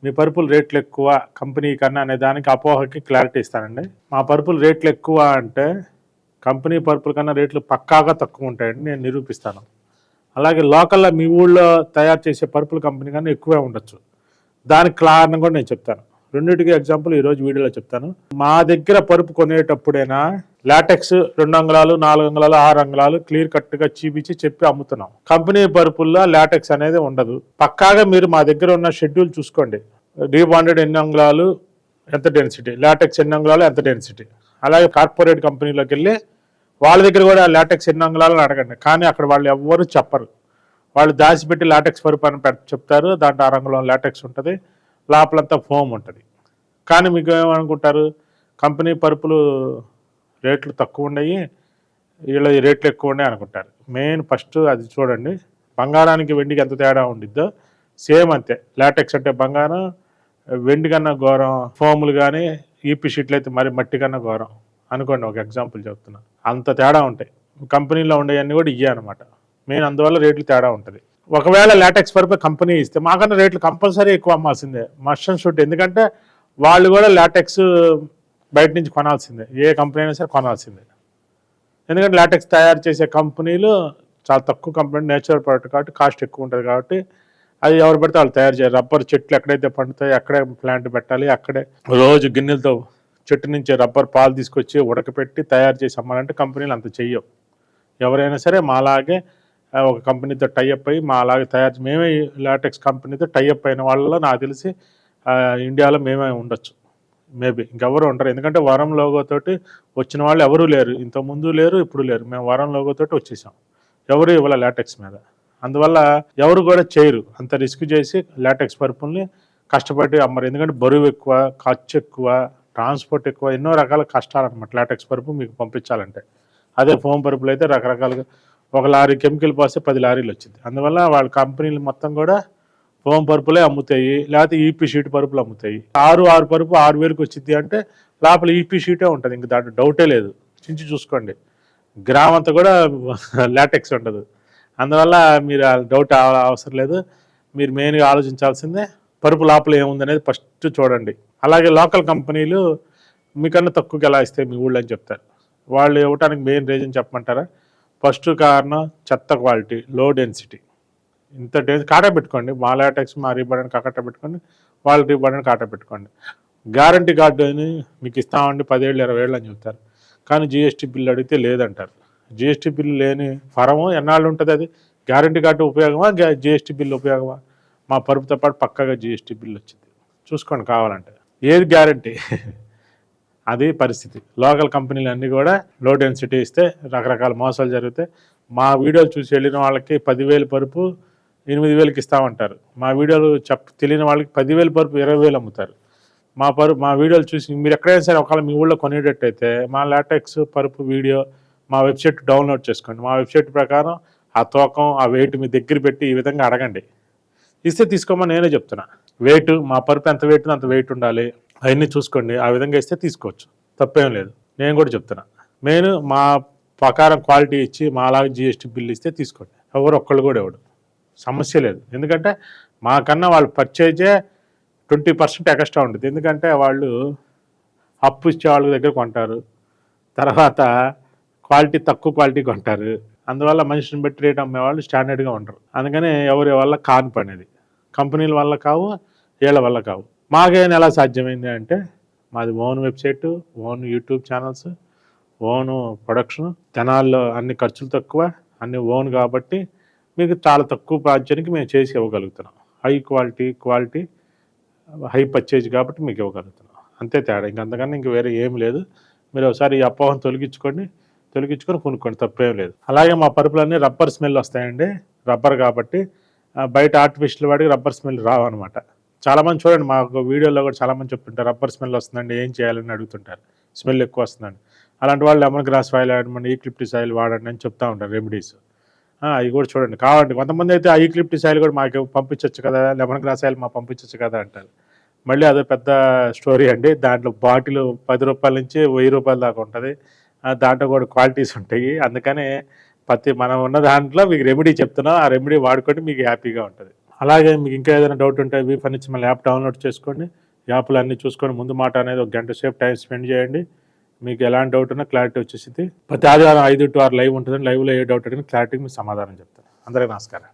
మీ పరుపులు రేట్లు ఎక్కువ కంపెనీ కన్నా అనే దానికి అపోహకి క్లారిటీ ఇస్తానండి. మా పరుపులు రేట్లు ఎక్కువ అంటే కంపెనీ పరుపుల కన్నా రేట్లు పక్కాగా తక్కువ ఉంటాయండి, నేను నిరూపిస్తాను. అలాగే లోకల్లో మీ ఊళ్ళో తయారు చేసే పరుపుల కంపెనీ కన్నా ఎక్కువే ఉండొచ్చు. దానికి కారణం కూడా నేను చెప్తాను. రెండింటికి ఎగ్జాంపుల్ ఈరోజు వీడియోలో చెప్తాను. మా దగ్గర పరుపు కొనేటప్పుడైనా లాటెక్స్ 2 అంగుళాలు 4 అంగుళాలు 6 అంగుళాలు క్లియర్ కట్గా చూపించి చెప్పి అమ్ముతున్నాం. కంపెనీ పరుపుల్లో లాటెక్స్ అనేది ఉండదు. పక్కాగా మీరు మా దగ్గర ఉన్న షెడ్యూల్ చూసుకోండి. రీబాండెడ్ ఎన్ని అంగుళాలు ఎంత డెన్సిటీ, లాటెక్స్ ఎన్ని అంగుళాలు ఎంత డెన్సిటీ. అలాగే కార్పొరేట్ కంపెనీలోకి వెళ్ళి వాళ్ళ దగ్గర కూడా లాటెక్స్ ఎన్ని అంగుళాలు అడగండి. కానీ అక్కడ వాళ్ళు ఎవ్వరూ చెప్పరు. వాళ్ళు దాచిపెట్టి లాటెక్స్ పరుపు అని చెప్తారు. దాంట్లో 6 అంగుళం లాటెక్స్ ఉంటుంది, లోపలంతా ఫోమ్ ఉంటుంది. కానీ మీకు ఏమనుకుంటారు, కంపెనీ పరుపులు రేట్లు తక్కువ ఉన్నాయి, వీళ్ళ రేట్లు ఎక్కువ ఉన్నాయి అనుకుంటారు. మెయిన్ ఫస్ట్ అది చూడండి. బంగారానికి వెండికి ఎంత తేడా ఉండిద్దో సేమ్ అంతే. లాటెక్స్ అంటే బంగారం, వెండి కన్నా ఘోరం ఫోములు కానీ, ఈపీ షీట్లు అయితే మరి మట్టి కన్నా ఘోరం అనుకోండి. ఒక ఎగ్జాంపుల్ చెప్తున్నా. అంత తేడా ఉంటాయి. కంపెనీలో ఉండేవన్నీ కూడా ఇయ్యే అనమాట. మెయిన్ అందువల్ల రేట్లు తేడా ఉంటుంది. ఒకవేళ లాటెక్స్ పరుపు కంపెనీ ఇస్తే మాకన్నా రేట్లు కంపల్సరీ ఎక్కువ అమ్మాల్సిందే, మస్ట్ అండ్ షుడ్. ఎందుకంటే వాళ్ళు కూడా లాటెక్స్ బయట నుంచి కొనాల్సిందే, ఏ కంపెనీ అయినా సరే కొనాల్సిందే. ఎందుకంటే లాటెక్స్ తయారు చేసే కంపెనీలు చాలా తక్కువ కంపెనీ, నేచురల్ ప్రోడక్ట్ కాబట్టి కాస్ట్ ఎక్కువ ఉంటుంది. కాబట్టి అది ఎవరు పడితే వాళ్ళు తయారు చేయాలి. రబ్బర్ చెట్లు ఎక్కడైతే పండుతాయో అక్కడే ప్లాంట్ పెట్టాలి. అక్కడే రోజు గిన్నెలతో చెట్టు నుంచి రబ్బర్ పాలు తీసుకొచ్చి ఉడకపెట్టి తయారు చేసి అమ్మాలంటే కంపెనీలు అంత చెయ్యవు. ఎవరైనా సరే మాలాగే ఒక కంపెనీతో టైఅప్ అయ్యి మాలాగే తయారు, మేమే లాటెక్స్ కంపెనీతో టైఅప్ అయిన వాళ్ళలో నాకు తెలిసి ఇండియాలో మేమే ఉండొచ్చు. మేబీ ఇంకెవరు ఉంటారు. ఎందుకంటే వరం లోగోతోటి వచ్చిన వాళ్ళు ఎవరూ లేరు, ఇంతకుముందు లేరు, ఇప్పుడు లేరు. మేము వరం లోగోతోటి వచ్చేసాం, ఎవరు ఇవ్వాలి లాటెక్స్ మీద. అందువల్ల ఎవరు కూడా చేయరు, అంత రిస్క్ చేసి లాటెక్స్ పరుపుల్ని కష్టపడి అమ్మరు. ఎందుకంటే బరువు ఎక్కువ, ఖర్చు ఎక్కువ, ట్రాన్స్పోర్ట్ ఎక్కువ, ఎన్నో రకాల కష్టాలు అనమాట లాటెక్స్ పరుపు మీకు పంపించాలంటే. అదే ఫోమ్ పరుపులు అయితే రకరకాలుగా ఒక లారీ కెమికల్ పోస్తే 10 లారీలు వచ్చింది. అందువల్ల వాళ్ళ కంపెనీలు మొత్తం కూడా ఫోమ్ పరుపులే అమ్ముతాయి, లేకపోతే ఈపీ షీట్ పరుపులు అమ్ముతాయి. 6 పరుపు 6,000కి వచ్చింది అంటే లోపల ఈపీ షీటే ఉంటుంది, ఇంక దాంట్లో డౌటే లేదు. చించి చూసుకోండి, గ్రామ్ అంతా కూడా లాటెక్స్ ఉండదు. అందువల్ల మీరు డౌట్ అవసరం లేదు. మీరు మెయిన్గా ఆలోచించాల్సిందే పరుపు లోపల ఏముందనేది ఫస్ట్ చూడండి. అలాగే లోకల్ కంపెనీలు మీకన్నా తక్కువకి ఎలా ఇస్తాయి మీ ఊళ్ళో అని చెప్తారు. వాళ్ళు ఇవ్వడానికి మెయిన్ రీజన్ చెప్పమంటారా? ఫస్ట్ కారణం చెత్త క్వాలిటీ, లో డెన్సిటీ. ఇంత కాటా పెట్టుకోండి, మా లాటెక్స్ మా రీబాండెడ్ కాటా పెట్టుకోండి, వాళ్ళ రీబాండెడ్ కాటా పెట్టుకోండి. గ్యారంటీ కార్డు అని మీకు ఇస్తామండి 10 ఏళ్ళు 20 ఏళ్ళు అని చెప్తారు. కానీ జిఎస్టీ బిల్లు అడిగితే లేదంటారు. జిఎస్టీ బిల్లు లేని ఫరము ఎన్నాళ్ళు ఉంటుంది? అది గ్యారంటీ కార్డు ఉపయోగమా, జిఎస్టీ బిల్లు ఉపయోగమా? మా పరుపుతో పాటు పక్కాగా జిఎస్టీ బిల్లు వచ్చింది, చూసుకోండి కావాలంటే. ఏది గ్యారంటీ? అది పరిస్థితి. లోకల్ కంపెనీలు అన్నీ కూడా లో డెన్సిటీ ఇస్తే రకరకాల మోసాలు జరుగుతాయి. మా వీడియోలు చూసి వెళ్ళిన వాళ్ళకి 10,000 పరుపు 8,000కి ఇస్తామంటారు. మా వీడియోలు తెలియని వాళ్ళకి 10,000 పరుపు 20,000 అమ్ముతారు. మా వీడియోలు చూసి మీరు ఎక్కడైనా సరే ఒకవేళ మీ ఊళ్ళో కొనేటట్టయితే మా లాటెక్స్ పరుపు వీడియో మా వెబ్సైట్ డౌన్లోడ్ చేసుకోండి. మా వెబ్సైట్ ప్రకారం ఆ తూకం, ఆ వెయిట్ మీ దగ్గర పెట్టి ఈ విధంగా అడగండి. ఇస్తే తీసుకోమని నేనే చెప్తున్నా. వెయిట్, మా పరుపు ఎంత వెయిట్ అంత వెయిట్ ఉండాలి, అవన్నీ చూసుకోండి. ఆ విధంగా ఇస్తే తీసుకోవచ్చు, తప్పేం లేదు. నేను కూడా చెప్తున్నా, మెయిన్ మా ప్రకారం క్వాలిటీ ఇచ్చి మా అలాగే జిఎస్టీ బిల్లు ఇస్తే తీసుకోండి. ఎవరు ఒక్కళ్ళు కూడా ఇవ్వడు, సమస్య లేదు. ఎందుకంటే మాకన్నా వాళ్ళు పర్చేజే 20% ఎక్స్ట్రా ఉంటుంది. ఎందుకంటే వాళ్ళు అప్పు ఇచ్చే వాళ్ళ దగ్గర కొంటారు, తర్వాత క్వాలిటీ తక్కువ క్వాలిటీ కొంటారు. అందువల్ల మనిషిని బట్టి రేట్ అమ్మేవాళ్ళు స్టాండర్డ్గా ఉంటారు. అందుకని ఎవరి వల్ల కాని పని అది. కంపెనీల వల్ల కావు, వీళ్ళ వల్ల కావు. మాకైనా ఎలా సాధ్యమైంది అంటే మాది own website, own YouTube channels, own production, తెనాల్లో అన్ని ఖర్చులు తక్కువ, అన్ని ఓన్. కాబట్టి మీకు చాలా తక్కువ ప్రాంతానికి మేము చేసి ఇవ్వగలుగుతున్నాం. హై క్వాలిటీ హై పర్చేజ్ కాబట్టి మీకు ఇవ్వగలుగుతున్నాం. అంతే తేడా, ఇంకంతకన్నా ఇంక వేరే ఏమి లేదు. మీరు ఒకసారి ఈ అపోహను తొలగించుకొని కొనుక్కోండి, తప్పేం లేదు. అలాగే మా పరుపులన్నీ రబ్బర్ స్మెల్ వస్తాయండి. రబ్బర్ కాబట్టి బయట ఆర్టిఫిషియల్ వాడికి రబ్బర్ స్మెల్ రావన్నమాట. చాలామంది చూడండి, మాకు వీడియోలో కూడా చాలామంది చెప్తుంటారు రబ్బర్ స్మెల్ వస్తుందండి, ఏం చేయాలని అడుగుతుంటారు. స్మెల్ ఎక్కువ వస్తుందండి. అలాంటి వాళ్ళు లెమన్ గ్రాస్ ఆయిల్ వాడమండి, ఈక్లిప్టిస్ ఆయిల్ వాడండి అని చెప్తూ ఉంటారు రెమెడీస్. అవి కూడా చూడండి కావాలండి. కొంతమంది అయితే ఆ ఈక్లిప్టిస్ ఆయిల్ కూడా మాకు పంపించవచ్చు కదా, లెమన్ గ్రాస్ ఆయిల్ మాకు పంపించవచ్చు కదా అంటారు. మళ్ళీ అదో పెద్ద స్టోరీ అండి. దాంట్లో బాటిల్ 10 రూపాయల నుంచి 1000 రూపాయల దాకా ఉంటుంది. దాంట్లో కూడా క్వాలిటీస్ ఉంటాయి. అందుకని మనం ఉన్న దాంట్లో మీకు రెమెడీ చెప్తున్నాం, ఆ రెమెడీ వాడుకొని మీకు హ్యాపీగా ఉంటుంది. అలాగే మీకు ఇంకా ఏదైనా డౌట్ ఉంటే వి ఫర్నిచర్ మళ్ళీ యాప్ డౌన్లోడ్ చేసుకోండి. యాప్లు అన్నీ చూసుకొని ముందు మాట అనేది ఒక గంట సేపు టైం స్పెండ్ చేయండి. మీకు ఎలాంటి డౌట్ ఉన్నా క్లారిటీ వచ్చేసింది. ప్రతి ఆదివారం 5 to 6 లైవ్ ఉంటుందండి. లైవ్లో ఏ డౌట్ అడిగినా క్లారిటీకి మీకు సమాధానం చెప్తాను. అందరికీ నమస్కారం.